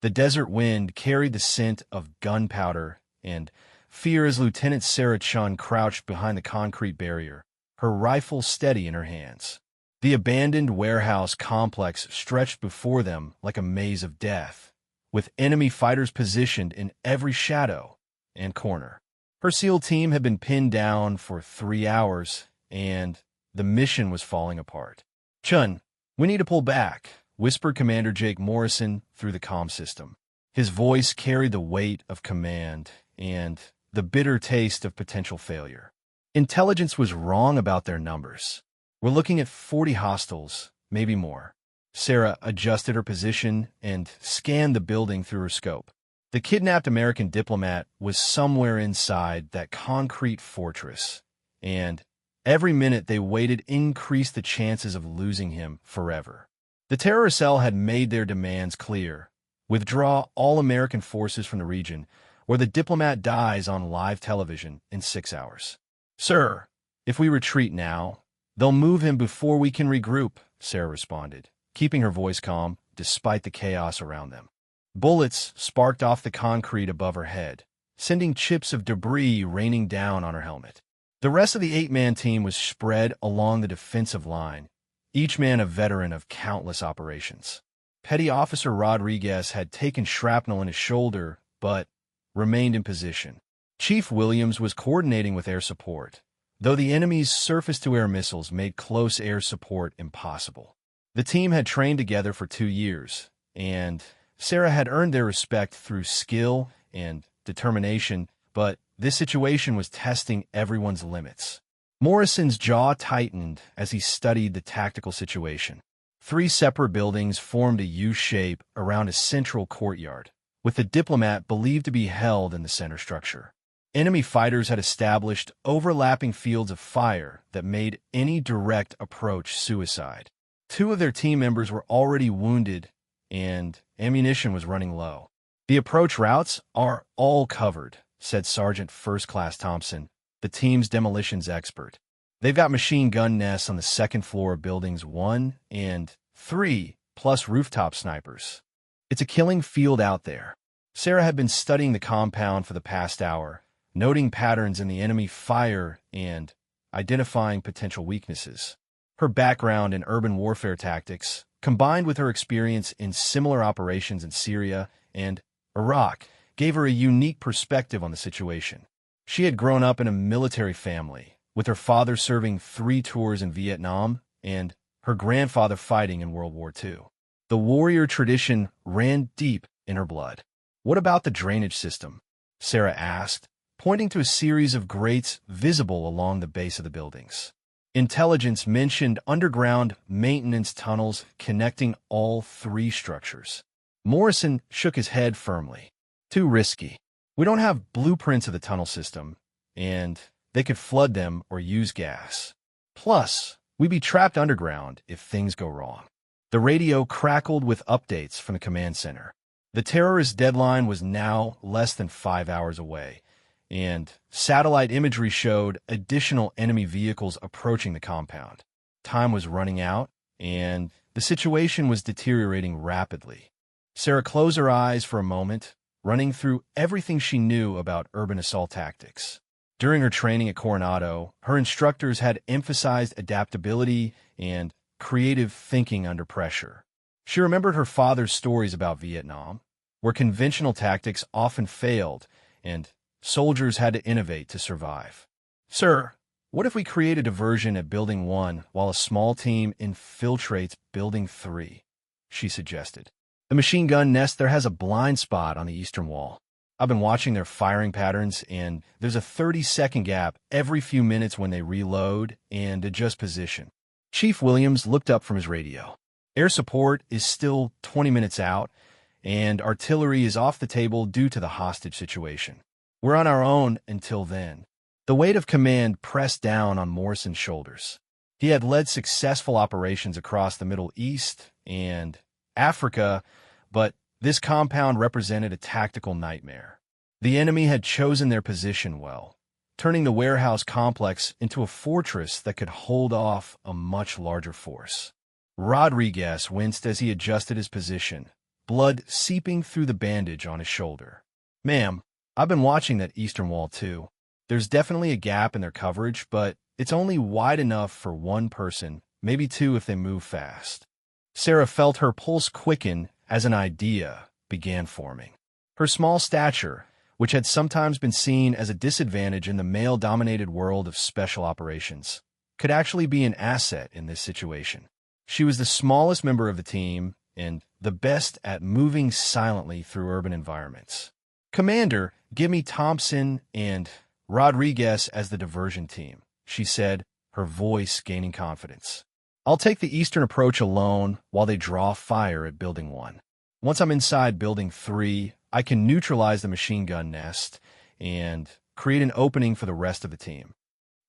The desert wind carried the scent of gunpowder and fear as Lieutenant Sarah Chun crouched behind the concrete barrier, her rifle steady in her hands. The abandoned warehouse complex stretched before them like a maze of death, with enemy fighters positioned in every shadow and corner. Her SEAL team had been pinned down for 3 hours, and the mission was falling apart. "Chun, we need to pull back," whispered Commander Jake Morrison through the comm system. His voice carried the weight of command and the bitter taste of potential failure. Intelligence was wrong about their numbers. "We're looking at 40 hostiles, maybe more." Sarah adjusted her position and scanned the building through her scope. The kidnapped American diplomat was somewhere inside that concrete fortress, and every minute they waited increased the chances of losing him forever. The terror cell had made their demands clear: withdraw all American forces from the region, or the diplomat dies on live television in 6 hours. "Sir, if we retreat now, they'll move him before we can regroup," Sarah responded, keeping her voice calm despite the chaos around them. Bullets sparked off the concrete above her head, sending chips of debris raining down on her helmet. The rest of the 8-man team was spread along the defensive line, each man a veteran of countless operations. Petty Officer Rodriguez had taken shrapnel in his shoulder, but remained in position. Chief Williams was coordinating with air support, though the enemy's surface-to-air missiles made close air support impossible. The team had trained together for 2 years, and Sarah had earned their respect through skill and determination, but this situation was testing everyone's limits. Morrison's jaw tightened as he studied the tactical situation. 3 separate buildings formed a U-shape around a central courtyard, with the diplomat believed to be held in the center structure. Enemy fighters had established overlapping fields of fire that made any direct approach suicide. 2 of their team members were already wounded, and ammunition was running low. "The approach routes are all covered," said Sergeant First Class Thompson, the team's demolitions expert. "They've got machine gun nests on the 2nd floor of buildings 1 and 3, plus rooftop snipers. It's a killing field out there." Sarah had been studying the compound for the past hour, noting patterns in the enemy fire and identifying potential weaknesses. Her background in urban warfare tactics, combined with her experience in similar operations in Syria and Iraq, gave her a unique perspective on the situation. She had grown up in a military family, with her father serving 3 tours in Vietnam and her grandfather fighting in World War II. The warrior tradition ran deep in her blood. "What about the drainage system?" Sarah asked, pointing to a series of grates visible along the base of the buildings. Intelligence mentioned underground maintenance tunnels connecting all 3 structures. Morrison shook his head firmly. "Too risky. We don't have blueprints of the tunnel system, and they could flood them or use gas. Plus, we'd be trapped underground if things go wrong." The radio crackled with updates from the command center. The terrorist deadline was now less than 5 hours away, and satellite imagery showed additional enemy vehicles approaching the compound. Time was running out, and the situation was deteriorating rapidly. Sarah closed her eyes for a moment, running through everything she knew about urban assault tactics. During her training at Coronado, her instructors had emphasized adaptability and creative thinking under pressure. She remembered her father's stories about Vietnam, where conventional tactics often failed and soldiers had to innovate to survive. "Sir, what if we create a diversion at Building 1 while a small team infiltrates Building 3? She suggested. "The machine gun nest there has a blind spot on the eastern wall. I've been watching their firing patterns, and there's a 30-second gap every few minutes when they reload and adjust position." Chief Williams looked up from his radio. "Air support is still 20 minutes out, and artillery is off the table due to the hostage situation. We're on our own until then." The weight of command pressed down on Morrison's shoulders. He had led successful operations across the Middle East and Africa, but this compound represented a tactical nightmare. The enemy had chosen their position well, turning the warehouse complex into a fortress that could hold off a much larger force. Rodriguez winced as he adjusted his position, blood seeping through the bandage on his shoulder. "Ma'am, I've been watching that eastern wall too. There's definitely a gap in their coverage, but it's only wide enough for one person, maybe two if they move fast." Sarah felt her pulse quicken as an idea began forming. Her small stature, which had sometimes been seen as a disadvantage in the male-dominated world of special operations, could actually be an asset in this situation. She was the smallest member of the team and the best at moving silently through urban environments. "Commander, give me Thompson and Rodriguez as the diversion team," she said, her voice gaining confidence. "I'll take the eastern approach alone while they draw fire at Building 1. Once I'm inside Building 3, I can neutralize the machine gun nest and create an opening for the rest of the team."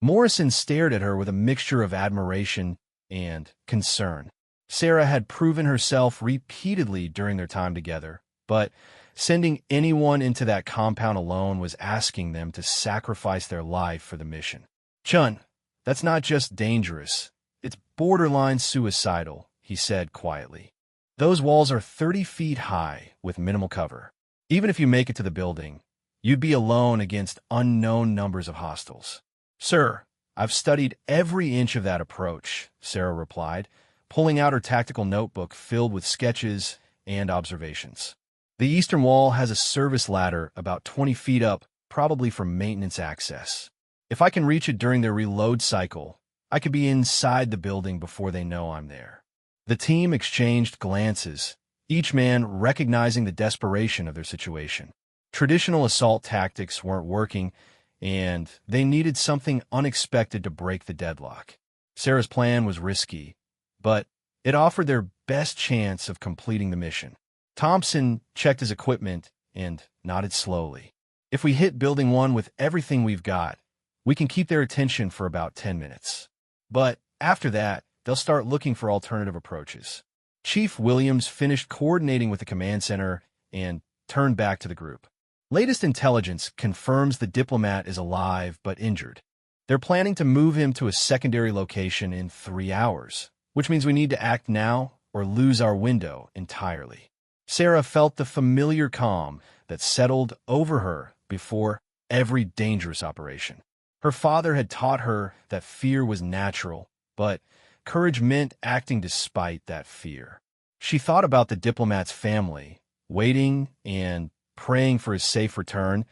Morrison stared at her with a mixture of admiration and concern. Sarah had proven herself repeatedly during their time together, but sending anyone into that compound alone was asking them to sacrifice their life for the mission. "Chun, that's not just dangerous. It's borderline suicidal," he said quietly. "Those walls are 30 feet high with minimal cover. Even if you make it to the building, you'd be alone against unknown numbers of hostiles." "Sir, I've studied every inch of that approach," Sarah replied, pulling out her tactical notebook filled with sketches and observations. "The eastern wall has a service ladder about 20 feet up, probably for maintenance access. If I can reach it during their reload cycle, I could be inside the building before they know I'm there." The team exchanged glances, each man recognizing the desperation of their situation. Traditional assault tactics weren't working, and they needed something unexpected to break the deadlock. Sarah's plan was risky, but it offered their best chance of completing the mission. Thompson checked his equipment and nodded slowly. "If we hit Building 1 with everything we've got, we can keep their attention for about 10 minutes. But after that, they'll start looking for alternative approaches." Chief Williams finished coordinating with the command center and turned back to the group. "Latest intelligence confirms the diplomat is alive but injured. They're planning to move him to a secondary location in 3 hours, which means we need to act now or lose our window entirely." Sarah felt the familiar calm that settled over her before every dangerous operation. Her father had taught her that fear was natural, but courage meant acting despite that fear. She thought about the diplomat's family, waiting and praying for his safe return,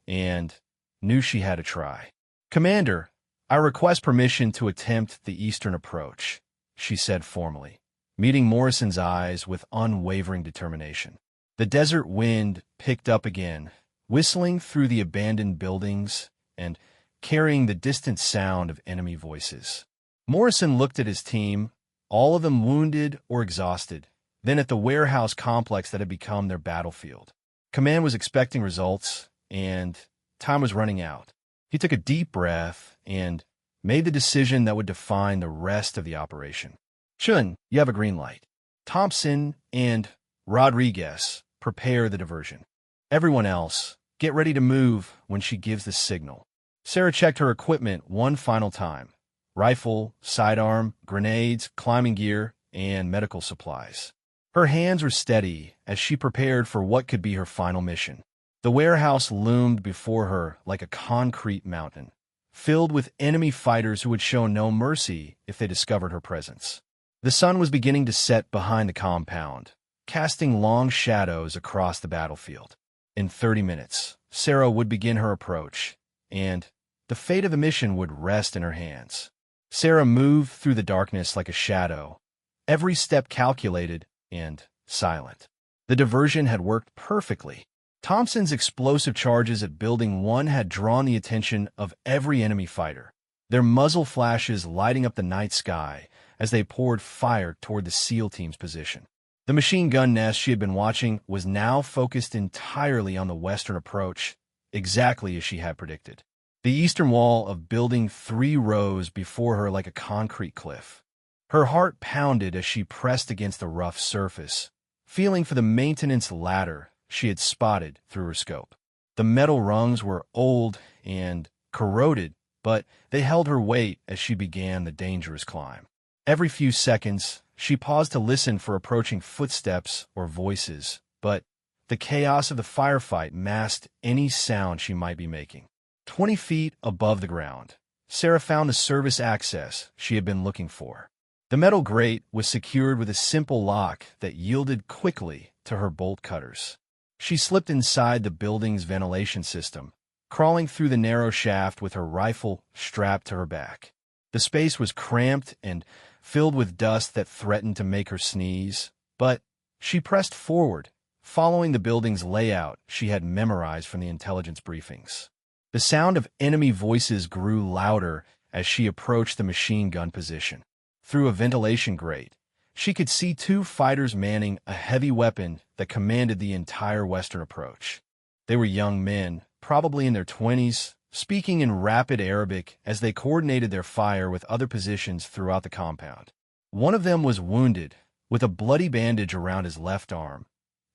and knew she had to try. "Commander, I request permission to attempt the eastern approach," she said formally, meeting Morrison's eyes with unwavering determination. The desert wind picked up again, whistling through the abandoned buildings and carrying the distant sound of enemy voices. Morrison looked at his team, all of them wounded or exhausted, then at the warehouse complex that had become their battlefield. Command was expecting results, and time was running out. He took a deep breath and made the decision that would define the rest of the operation. "Chun, you have a green light. Thompson and Rodriguez, prepare the diversion. Everyone else, get ready to move when she gives the signal." Sarah checked her equipment one final time. Rifle, sidearm, grenades, climbing gear, and medical supplies. Her hands were steady as she prepared for what could be her final mission. The warehouse loomed before her like a concrete mountain, filled with enemy fighters who would show no mercy if they discovered her presence. The sun was beginning to set behind the compound, casting long shadows across the battlefield. In 30 minutes, Sarah would begin her approach, and the fate of the mission would rest in her hands. Sarah moved through the darkness like a shadow, every step calculated and silent. The diversion had worked perfectly. Thompson's explosive charges at Building 1 had drawn the attention of every enemy fighter, their muzzle flashes lighting up the night sky as they poured fire toward the SEAL team's position. The machine gun nest she had been watching was now focused entirely on the western approach, exactly as she had predicted. The eastern wall of Building 3 rose before her like a concrete cliff. Her heart pounded as she pressed against the rough surface, feeling for the maintenance ladder she had spotted through her scope. The metal rungs were old and corroded, but they held her weight as she began the dangerous climb. Every few seconds, she paused to listen for approaching footsteps or voices, but the chaos of the firefight masked any sound she might be making. 20 feet above the ground, Sarah found the service access she had been looking for. The metal grate was secured with a simple lock that yielded quickly to her bolt cutters. She slipped inside the building's ventilation system, crawling through the narrow shaft with her rifle strapped to her back. The space was cramped and filled with dust that threatened to make her sneeze, but she pressed forward, following the building's layout she had memorized from the intelligence briefings. The sound of enemy voices grew louder as she approached the machine gun position. Through a ventilation grate, she could see two fighters manning a heavy weapon that commanded the entire western approach. They were young men, probably in their 20s, speaking in rapid Arabic as they coordinated their fire with other positions throughout the compound. One of them was wounded, with a bloody bandage around his left arm,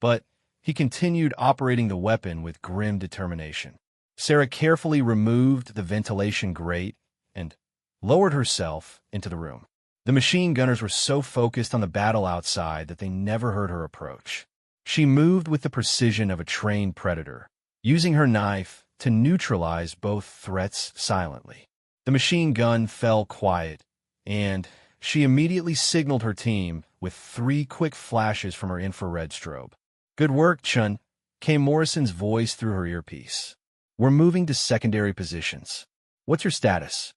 but he continued operating the weapon with grim determination. Sarah carefully removed the ventilation grate and lowered herself into the room. The machine gunners were so focused on the battle outside that they never heard her approach. She moved with the precision of a trained predator, using her knife to neutralize both threats silently. The machine gun fell quiet, and she immediately signaled her team with 3 quick flashes from her infrared strobe. "Good work, Chun," came Morrison's voice through her earpiece. "We're moving to secondary positions. What's your status?"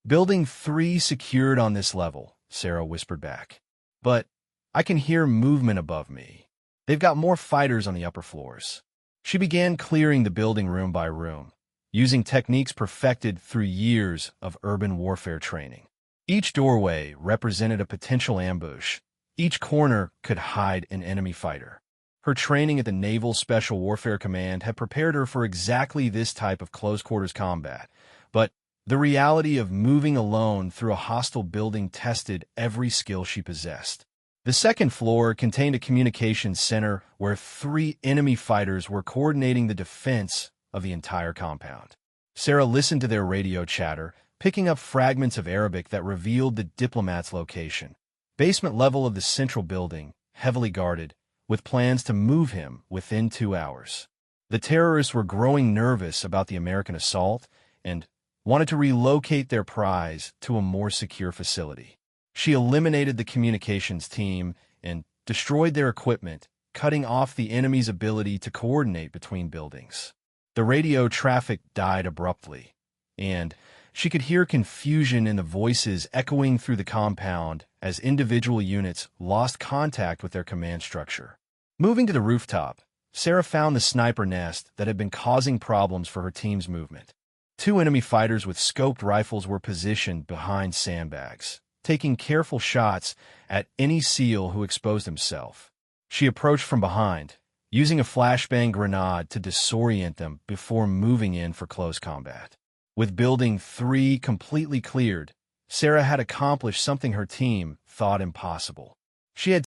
"Building 3 secured on this level," Sarah whispered back. "But I can hear movement above me. They've got more fighters on the upper floors." She began clearing the building room by room, using techniques perfected through years of urban warfare training. Each doorway represented a potential ambush. Each corner could hide an enemy fighter. Her training at the Naval Special Warfare Command had prepared her for exactly this type of close-quarters combat, but the reality of moving alone through a hostile building tested every skill she possessed. The second floor contained a communications center where 3 enemy fighters were coordinating the defense of the entire compound. Sarah listened to their radio chatter, picking up fragments of Arabic that revealed the diplomat's location. Basement level of the central building, heavily guarded, with plans to move him within 2 hours. The terrorists were growing nervous about the American assault and wanted to relocate their prize to a more secure facility. She eliminated the communications team and destroyed their equipment, cutting off the enemy's ability to coordinate between buildings. The radio traffic died abruptly, and she could hear confusion in the voices echoing through the compound as individual units lost contact with their command structure. Moving to the rooftop, Sarah found the sniper nest that had been causing problems for her team's movement. 2 enemy fighters with scoped rifles were positioned behind sandbags, taking careful shots at any SEAL who exposed himself. She approached from behind, using a flashbang grenade to disorient them before moving in for close combat. With Building 3 completely cleared, Sarah had accomplished something her team thought impossible. She had